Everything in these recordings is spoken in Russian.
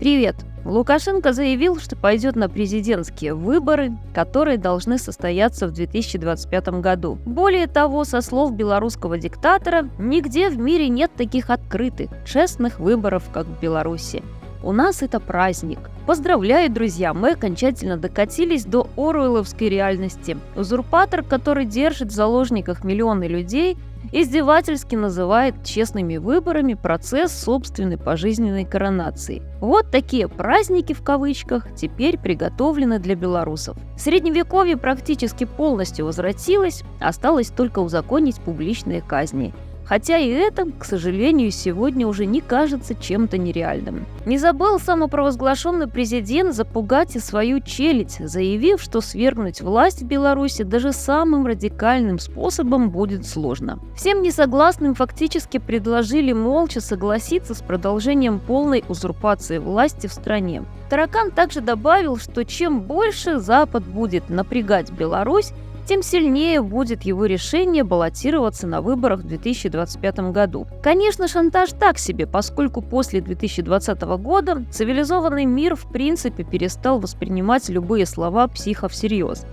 Привет! Лукашенко заявил, что пойдет на президентские выборы, которые должны состояться в 2025 году. Более того, со слов белорусского диктатора, нигде в мире нет таких открытых, честных выборов, как в Беларуси. У нас это праздник. Поздравляю, друзья, мы окончательно докатились до оруэлловской реальности. Узурпатор, который держит в заложниках миллионы людей, издевательски называет честными выборами процесс собственной пожизненной коронации. Вот такие праздники в кавычках теперь приготовлены для белорусов. Средневековье практически полностью возвратилось, осталось только узаконить публичные казни. Хотя и это, к сожалению, сегодня уже не кажется чем-то нереальным. Не забыл самопровозглашенный президент запугать и свою челядь, заявив, что свергнуть власть в Беларуси даже самым радикальным способом будет сложно. Всем несогласным фактически предложили молча согласиться с продолжением полной узурпации власти в стране. Таракан также добавил, что чем больше Запад будет напрягать Беларусь, тем сильнее будет его решение баллотироваться на выборах в 2025 году. Конечно, шантаж так себе, поскольку после 2020 года цивилизованный мир в принципе перестал воспринимать любые слова психа всерьез.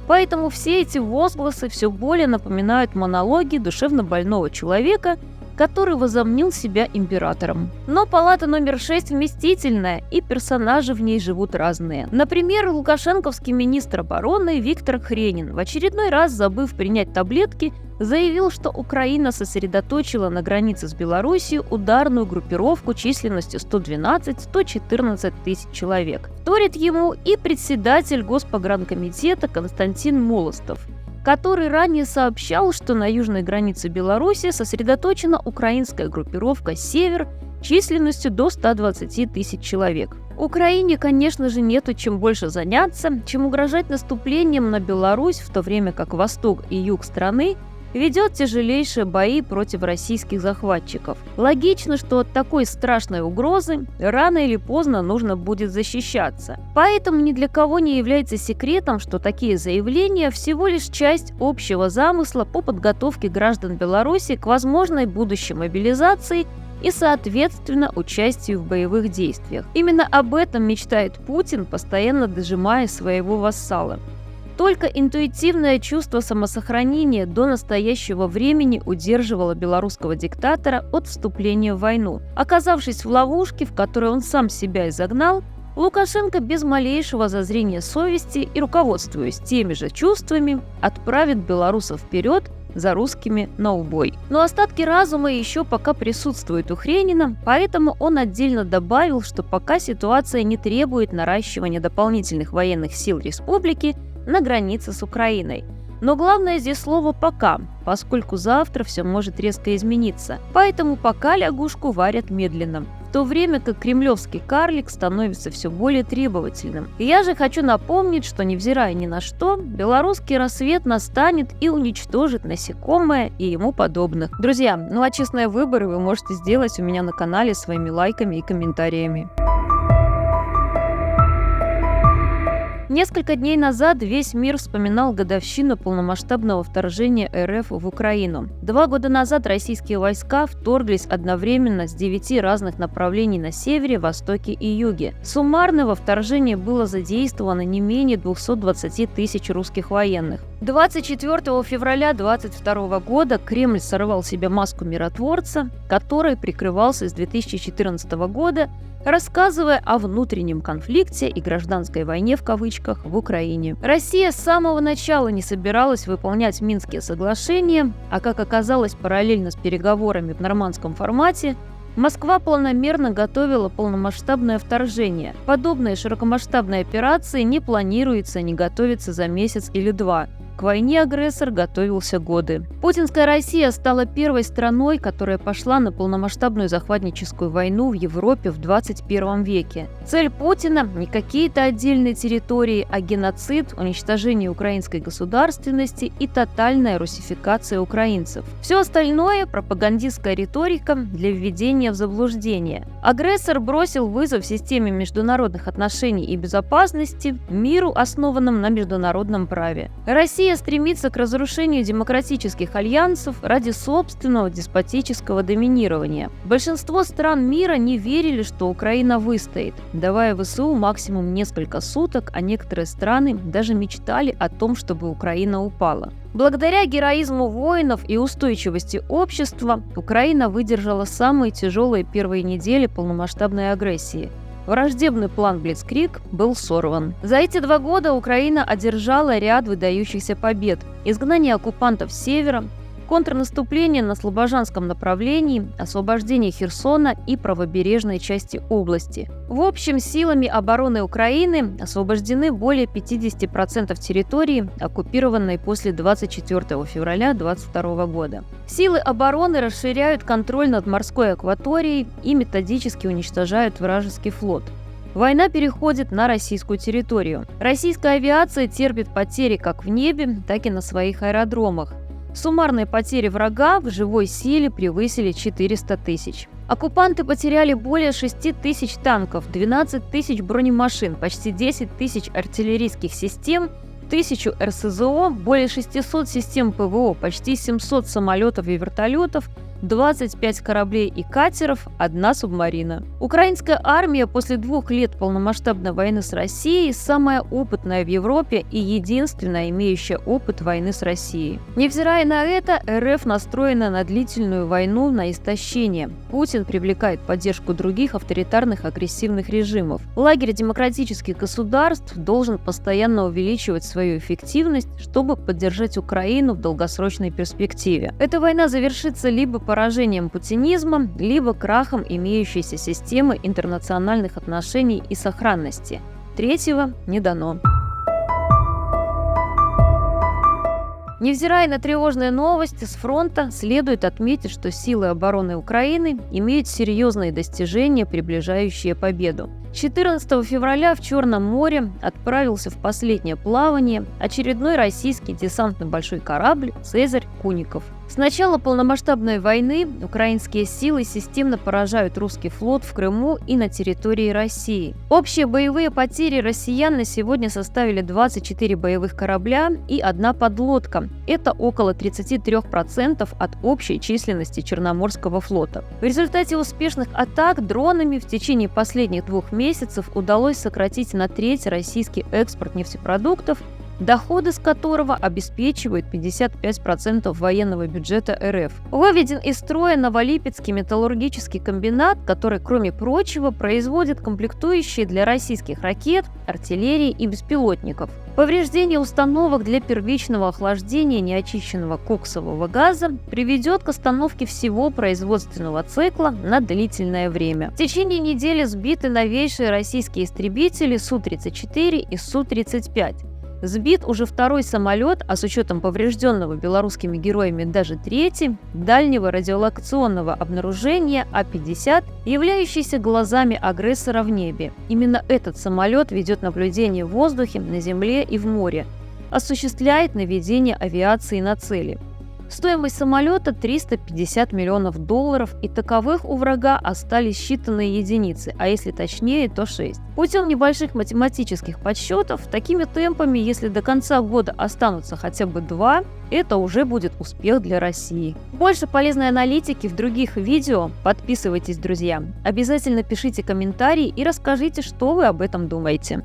Поэтому все эти возгласы все более напоминают монологи душевно больного человека, который возомнил себя императором. Но палата номер 6 вместительная, и персонажи в ней живут разные. Например, лукашенковский министр обороны Виктор Хренин, в очередной раз забыв принять таблетки, заявил, что Украина сосредоточила на границе с Белоруссией ударную группировку численностью 112-114 тысяч человек. Вторит ему и председатель Госпогранкомитета Константин Молостов, который ранее сообщал, что на южной границе Беларуси сосредоточена украинская группировка «Север» численностью до 120 тысяч человек. Украине, конечно же, нету чем больше заняться, чем угрожать наступлением на Беларусь, в то время как восток и юг страны ведет тяжелейшие бои против российских захватчиков. Логично, что от такой страшной угрозы рано или поздно нужно будет защищаться. Поэтому ни для кого не является секретом, что такие заявления всего лишь часть общего замысла по подготовке граждан Беларуси к возможной будущей мобилизации и, соответственно, участию в боевых действиях. Именно об этом мечтает Путин, постоянно дожимая своего вассала. Только интуитивное чувство самосохранения до настоящего времени удерживало белорусского диктатора от вступления в войну. Оказавшись в ловушке, в которой он сам себя изогнал, Лукашенко без малейшего зазрения совести и руководствуясь теми же чувствами отправит белорусов вперед за русскими на убой. Но остатки разума еще пока присутствуют у Хренина, поэтому он отдельно добавил, что пока ситуация не требует наращивания дополнительных военных сил республики на границе с Украиной. Но главное здесь слово «пока», поскольку завтра все может резко измениться. Поэтому пока лягушку варят медленно, в то время как кремлевский карлик становится все более требовательным. И я же хочу напомнить, что невзирая ни на что, белорусский рассвет настанет и уничтожит насекомое и ему подобных. Друзья, а честные выборы вы можете сделать у меня на канале своими лайками и комментариями. Несколько дней назад весь мир вспоминал годовщину полномасштабного вторжения РФ в Украину. 2 года назад российские войска вторглись одновременно с 9 разных направлений на севере, востоке и юге. Суммарно во вторжении было задействовано не менее 220 тысяч русских военных. 24 февраля 2022 года Кремль сорвал с себя маску миротворца, которой прикрывался с 2014 года, рассказывая о внутреннем конфликте и гражданской войне в кавычках в Украине. Россия с самого начала не собиралась выполнять Минские соглашения, а как оказалось параллельно с переговорами в нормандском формате, Москва планомерно готовила полномасштабное вторжение. Подобные широкомасштабные операции не планируется, не готовится за месяц или два. К войне агрессор готовился годы. Путинская Россия стала первой страной, которая пошла на полномасштабную захватническую войну в Европе в 21 веке. Цель Путина – не какие-то отдельные территории, а геноцид, уничтожение украинской государственности и тотальная русификация украинцев. Все остальное – пропагандистская риторика для введения в заблуждение. Агрессор бросил вызов системе международных отношений и безопасности, миру, основанном на международном праве. Россия Россия стремится к разрушению демократических альянсов ради собственного деспотического доминирования. Большинство стран мира не верили, что Украина выстоит, давая ВСУ максимум несколько суток, а некоторые страны даже мечтали о том, чтобы Украина упала. Благодаря героизму воинов и устойчивости общества Украина выдержала самые тяжелые первые недели полномасштабной агрессии. Враждебный план «Блицкриг» был сорван. За эти 2 года Украина одержала ряд выдающихся побед: изгнание оккупантов с севера, контрнаступление на Слобожанском направлении, освобождение Херсона и правобережной части области. В общем, силами обороны Украины освобождены более 50% территории, оккупированной после 24 февраля 2022 года. Силы обороны расширяют контроль над морской акваторией и методически уничтожают вражеский флот. Война переходит на российскую территорию. Российская авиация терпит потери как в небе, так и на своих аэродромах. Суммарные потери врага в живой силе превысили 400 тысяч. Оккупанты потеряли более 6 тысяч танков, 12 тысяч бронемашин, почти 10 тысяч артиллерийских систем, 1000 РСЗО, более 600 систем ПВО, почти 700 самолетов и вертолетов, 25 кораблей и катеров, 1 субмарина. Украинская армия после 2 лет полномасштабной войны с Россией самая опытная в Европе и единственная, имеющая опыт войны с Россией. Невзирая на это, РФ настроена на длительную войну на истощение. Путин привлекает поддержку других авторитарных агрессивных режимов. Лагерь демократических государств должен постоянно увеличивать свою эффективность, чтобы поддержать Украину в долгосрочной перспективе. Эта война завершится либо поражением путинизма, либо крахом имеющейся системы интернациональных отношений и сохранности. Третьего не дано. Невзирая на тревожные новости с фронта, следует отметить, что силы обороны Украины имеют серьезные достижения, приближающие победу. 14 февраля в Черном море отправился в последнее плавание очередной российский десантный большой корабль «Цезарь Куников». С начала полномасштабной войны украинские силы системно поражают русский флот в Крыму и на территории России. Общие боевые потери россиян на сегодня составили 24 боевых корабля и 1 подлодка. Это около 33% от общей численности Черноморского флота. В результате успешных атак дронами в течение последних 2 месяцев удалось сократить на треть российский экспорт нефтепродуктов, доходы с которого обеспечивают 55% военного бюджета РФ. Выведен из строя Новолипецкий металлургический комбинат, который, кроме прочего, производит комплектующие для российских ракет, артиллерии и беспилотников. Повреждение установок для первичного охлаждения неочищенного коксового газа приведет к остановке всего производственного цикла на длительное время. В течение недели сбиты новейшие российские истребители Су-34 и Су-35. Сбит уже 2-й самолет, а с учетом поврежденного белорусскими героями даже 3-й, дальнего радиолокационного обнаружения А-50, являющийся глазами агрессора в небе. Именно этот самолет ведет наблюдение в воздухе, на земле и в море, осуществляет наведение авиации на цели. Стоимость самолета $350 миллионов, и таковых у врага остались считанные единицы, а если точнее, то 6. Путем небольших математических подсчетов, такими темпами, если до конца года останутся хотя бы 2, это уже будет успех для России. Больше полезной аналитики в других видео. Подписывайтесь, друзья. Обязательно пишите комментарии и расскажите, что вы об этом думаете.